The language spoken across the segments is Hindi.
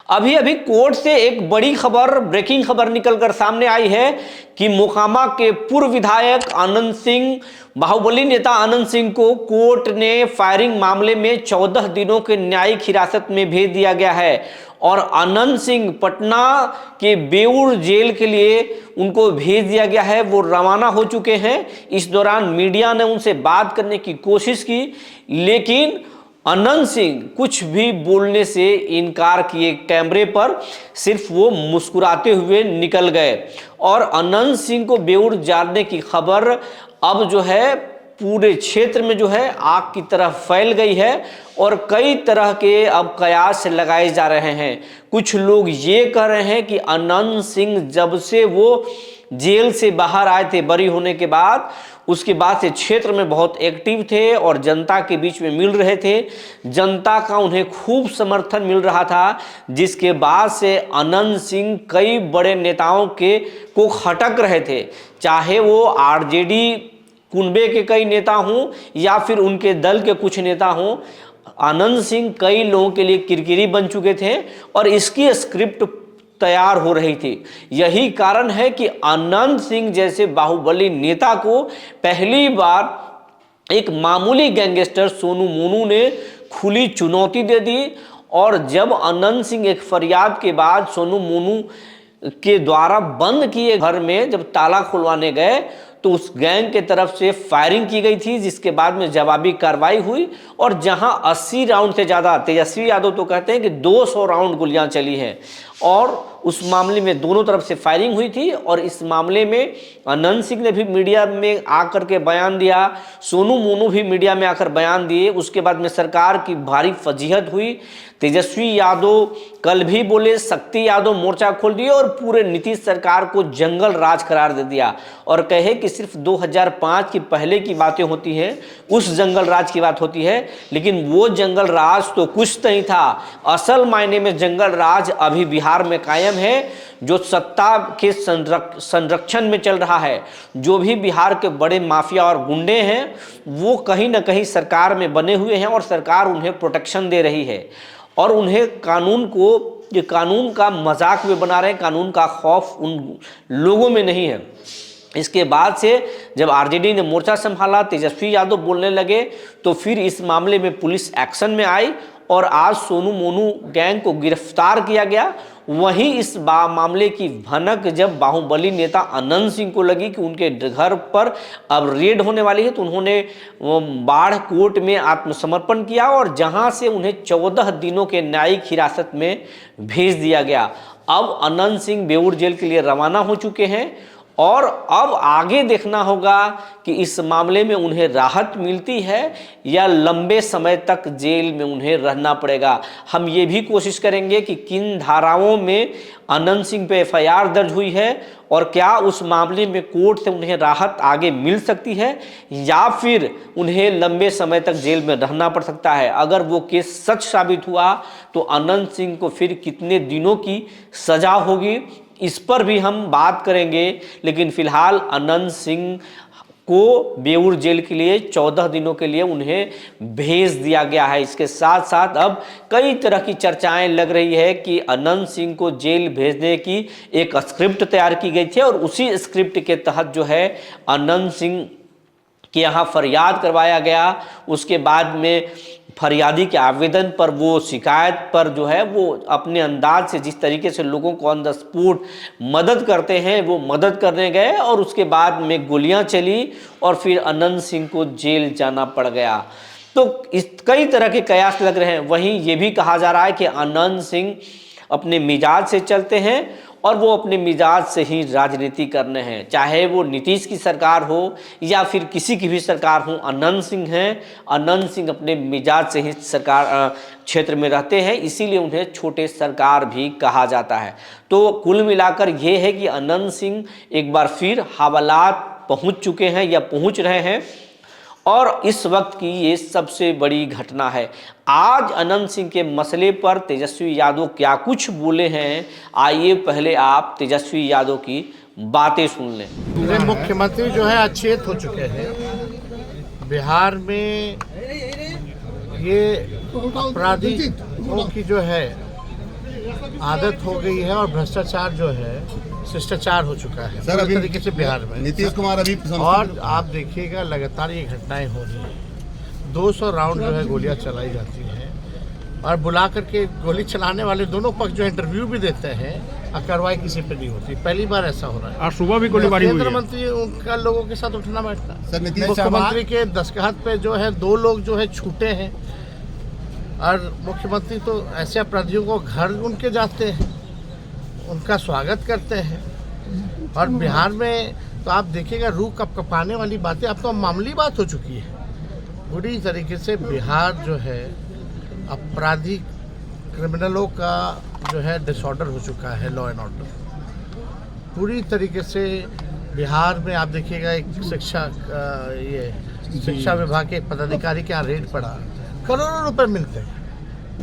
अभी अभी कोर्ट से एक बड़ी खबर, ब्रेकिंग खबर निकलकर सामने आई है कि मोकामा के पूर्व विधायक आनंद सिंह, बाहुबली नेता आनंद सिंह को कोर्ट ने फायरिंग मामले में 14 दिनों के न्यायिक हिरासत में भेज दिया गया है और आनंद सिंह पटना के बेउर जेल के लिए उनको भेज दिया गया है। वो रवाना हो चुके हैं। इस दौरान मीडिया ने उनसे बात करने की कोशिश की, लेकिन आनंद सिंह कुछ भी बोलने से इनकार किए। कैमरे पर सिर्फ वो मुस्कुराते हुए निकल गए और आनंद सिंह को बेउर जाने की खबर अब जो है पूरे क्षेत्र में जो है आग की तरह फैल गई है और कई तरह के अब कयास लगाए जा रहे हैं। कुछ लोग ये कह रहे हैं कि आनंद सिंह जब से वो जेल से बाहर आए थे बरी होने के बाद, उसके बाद से क्षेत्र में बहुत एक्टिव थे और जनता के बीच में मिल रहे थे। जनता का उन्हें खूब समर्थन मिल रहा था, जिसके बाद से आनंद सिंह कई बड़े नेताओं को खटक रहे थे, चाहे वो आरजेडी कुनबे के कई नेता हों या फिर उनके दल के कुछ नेता हों। आनंद सिंह कई लोगों के लिए किरकिरी बन चुके थे और इसकी स्क्रिप्ट तैयार हो रही थी। यही कारण है कि आनंद सिंह जैसे बाहुबली नेता को पहली बार एक मामूली गैंगस्टर सोनू मोनू ने खुली चुनौती दे दी। और जब आनंद सिंह एक फरियाद के बाद सोनू मोनू के द्वारा बंद किए घर में जब ताला खुलवाने गए तो उस गैंग के तरफ से फायरिंग की गई थी, जिसके बाद में जवाबी कार्रवाई हुई और जहां 80 राउंड से ज़्यादा, तेजस्वी यादव तो कहते हैं कि 200 राउंड गोलियां चली हैं और उस मामले में दोनों तरफ से फायरिंग हुई थी। और इस मामले में आनंद सिंह ने भी मीडिया में आकर के बयान दिया, सोनू मोनू भी मीडिया में आकर बयान दिए। उसके बाद में सरकार की भारी फजीहत हुई। तेजस्वी यादव कल भी बोले, शक्ति यादव मोर्चा खोल दिए और पूरे नीतीश सरकार को जंगल राज करार दे दिया और कहे कि सिर्फ 2005 की पहले की बातें होती हैं, उस जंगल राज की बात होती है, लेकिन वो जंगल राज तो कुछ नहीं था। असल मायने में जंगल राज अभी बिहार में कायम है, जो सत्ता के संरक्षण में चल रहा है। जो भी बिहार के बड़े माफिया और गुंडे हैं वो कहीं ना कहीं सरकार में बने हुए हैं और सरकार उन्हें प्रोटेक्शन दे रही है और उन्हें कानून का मजाक में बना रहे हैं। कानून का खौफ उन लोगों में नहीं है। इसके बाद से जब आरजेडी ने मोर्चा संभाला, तेजस्वी यादव बोलने लगे, तो फिर इस मामले में पुलिस एक्शन में आई और आज सोनू मोनू गैंग को गिरफ्तार किया गया। वहीं इस मामले की भनक जब बाहुबली नेता आनंद सिंह को लगी कि उनके घर पर अब रेड होने वाली है, तो उन्होंने बाढ़ कोर्ट में आत्मसमर्पण किया और जहां से उन्हें 14 दिनों के न्यायिक हिरासत में भेज दिया गया। अब आनंद सिंह बेउर जेल के लिए रवाना हो चुके हैं और अब आगे देखना होगा कि इस मामले में उन्हें राहत मिलती है या लंबे समय तक जेल में उन्हें रहना पड़ेगा। हम ये भी कोशिश करेंगे कि किन धाराओं में आनंद सिंह पे एफआईआर दर्ज हुई है और क्या उस मामले में कोर्ट से उन्हें राहत आगे मिल सकती है या फिर उन्हें लंबे समय तक जेल में रहना पड़ सकता है। अगर वो केस सच साबित हुआ तो आनंद सिंह को फिर कितने दिनों की सजा होगी, इस पर भी हम बात करेंगे। लेकिन फिलहाल आनंद सिंह को बेउर जेल के लिए 14 दिनों के लिए उन्हें भेज दिया गया है। इसके साथ साथ अब कई तरह की चर्चाएं लग रही है कि आनंद सिंह को जेल भेजने की एक स्क्रिप्ट तैयार की गई थी और उसी स्क्रिप्ट के तहत जो है आनंद सिंह के यहाँ फरियाद करवाया गया। उसके बाद में फरियादी के आवेदन पर वो शिकायत पर जो है वो अपने अंदाज से जिस तरीके से लोगों को ऑन द स्पॉट मदद करते हैं वो मदद करने गए और उसके बाद में गोलियां चली और फिर आनंद सिंह को जेल जाना पड़ गया। तो इस कई तरह के कयास लग रहे हैं। वहीं ये भी कहा जा रहा है कि आनंद सिंह अपने मिजाज से चलते हैं और वो अपने मिजाज से ही राजनीति करने हैं, चाहे वो नीतीश की सरकार हो या फिर किसी की भी सरकार हो। आनंद सिंह हैं, आनंद सिंह अपने मिजाज से ही सरकार क्षेत्र में रहते हैं, इसीलिए उन्हें छोटे सरकार भी कहा जाता है। तो कुल मिलाकर ये है कि आनंद सिंह एक बार फिर हवालात पहुंच चुके हैं या पहुंच रहे हैं और इस वक्त की ये सबसे बड़ी घटना है। आज आनंद सिंह के मसले पर तेजस्वी यादव क्या कुछ बोले हैं, आइए पहले आप तेजस्वी यादव की बातें सुन लें। मुख्यमंत्री जो है अचेत हो चुके हैं। बिहार में ये अपराधियों की जो है आदत हो गई है और भ्रष्टाचार जो है शिष्टाचार हो चुका है सर, पूरी अभी तरीके से बिहार में। नीतीश कुमार अभी और आप देखिएगा लगातार ये घटनाएं हो रही हैं। 200 राउंड जो है गोलियां चलाई जाती हैं और बुला करके गोली चलाने वाले दोनों पक्ष जो इंटरव्यू भी देते हैं और कार्रवाई किसी पे नहीं होती। पहली बार ऐसा हो रहा है। आज सुबह भी गोलीबारी हुई केंद्र है। मंत्री उनका लोगों के साथ उठना बैठना। सर, नीतीश मुख्यमंत्री के दस्तखत पे जो है 2 लोग जो है छूटे हैं और मुख्यमंत्री तो ऐसे अपराधियों को घर उनके जाते हैं, उनका स्वागत करते हैं। और बिहार में तो आप देखिएगा रूह कपकपाने वाली बातें अब तो मामूली बात हो चुकी है। पूरी तरीके से बिहार जो है अपराधी क्रिमिनलों का जो है डिसऑर्डर हो चुका है, लॉ एंड ऑर्डर पूरी तरीके से। बिहार में आप देखिएगा एक शिक्षा विभाग के एक पदाधिकारी के यहाँ रेड पड़ा, करोड़ों रुपए मिलते हैं।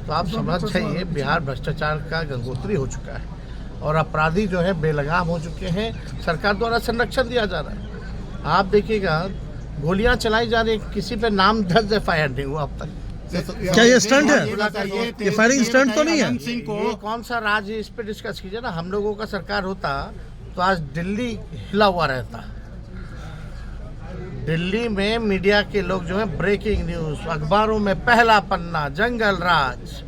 तो आप समझ जाइए बिहार भ्रष्टाचार का गंगोत्री हो चुका है और अपराधी जो है बेलगाम हो चुके हैं। सरकार द्वारा संरक्षण दिया जा रहा है। आप देखिएगा गोलियां चलाई जा रही, किसी पे नाम दर्ज FIR नहीं हुआ अब तक। क्या ये स्टंट है? ये फायरिंग स्टंट तो नहीं है? ये कौन सा राज है, इस पे डिस्कस कीजिए ना। हम लोगों का सरकार होता तो आज दिल्ली हिला हुआ रहता। दिल्ली में मीडिया के लोग जो है ब्रेकिंग न्यूज, अखबारों में पहला पन्ना, जंगल राज।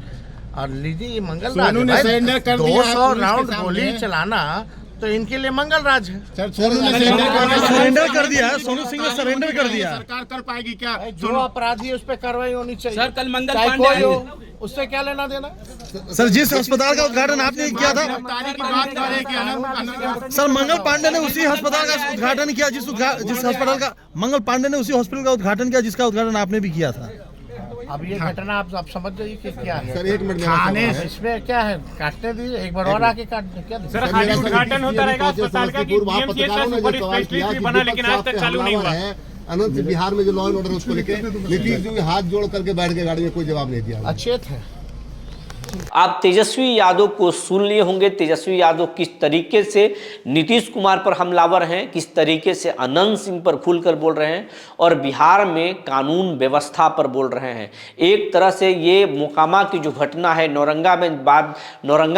और लीजिए ये मंगल राज है भाई। 200 राउंड गोली चलाना तो इनके लिए मंगल राज है। सरेंडर कर दिया, सोनू सिंह ने सरेंडर कर दिया। सरकार कर पाएगी क्या? जो अपराधी है उस पर कार्रवाई होनी चाहिए। सर, कल मंगल चाहे पांडे कोई हो, उससे क्या लेना देना। सर, जिस अस्पताल का उद्घाटन आपने किया था, गिरफ्तारी की बात करें कि अनंत सर मंगल पांडे ने उसी अस्पताल का उद्घाटन किया जिस अस्पताल का मंगल पांडे ने उसी हॉस्पिटल का उद्घाटन किया जिसका उद्घाटन आपने भी किया था। अब ये घटना आप समझ जाइए कि क्या है। सर, एक मिनट थाने इसमें क्या है, काटने दीजिए एक बार और आके काट दे क्या। सर, खाली उद्घाटन होता रहेगा अस्पताल का कि DMCH में सुपर स्पेशलिस्ट भी बना, लेकिन आज तक चालू नहीं हुआ। अनंत सिंह बिहार में जो लॉ एंड ऑर्डर उसको लेके नीतीश जी हाथ जोड़ करके बैठ के गाड़ी में कोई जवाब नहीं दिया। अचेत है। आप तेजस्वी यादव को सुन लिए होंगे। तेजस्वी यादव किस तरीके से नीतीश कुमार पर हमलावर हैं, किस तरीके से अनंत सिंह पर खुलकर बोल रहे हैं और बिहार में कानून व्यवस्था पर बोल रहे हैं। एक तरह से ये मोकामा की जो घटना है, नौरंगा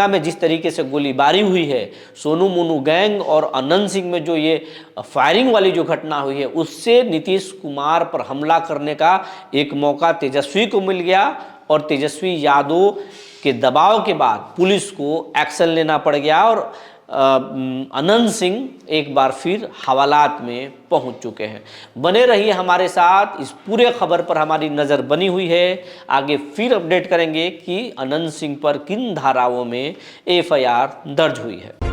में जिस तरीके से गोलीबारी हुई है, सोनू मोनू गैंग और अनंत सिंह में जो ये फायरिंग वाली जो घटना हुई है, उससे नीतीश कुमार पर हमला करने का एक मौका तेजस्वी को मिल गया और तेजस्वी यादव के दबाव के बाद पुलिस को एक्शन लेना पड़ गया और अनंत सिंह एक बार फिर हवालात में पहुंच चुके हैं। बने रहिए हमारे साथ, इस पूरे खबर पर हमारी नज़र बनी हुई है। आगे फिर अपडेट करेंगे कि अनंत सिंह पर किन धाराओं में FIR दर्ज हुई है।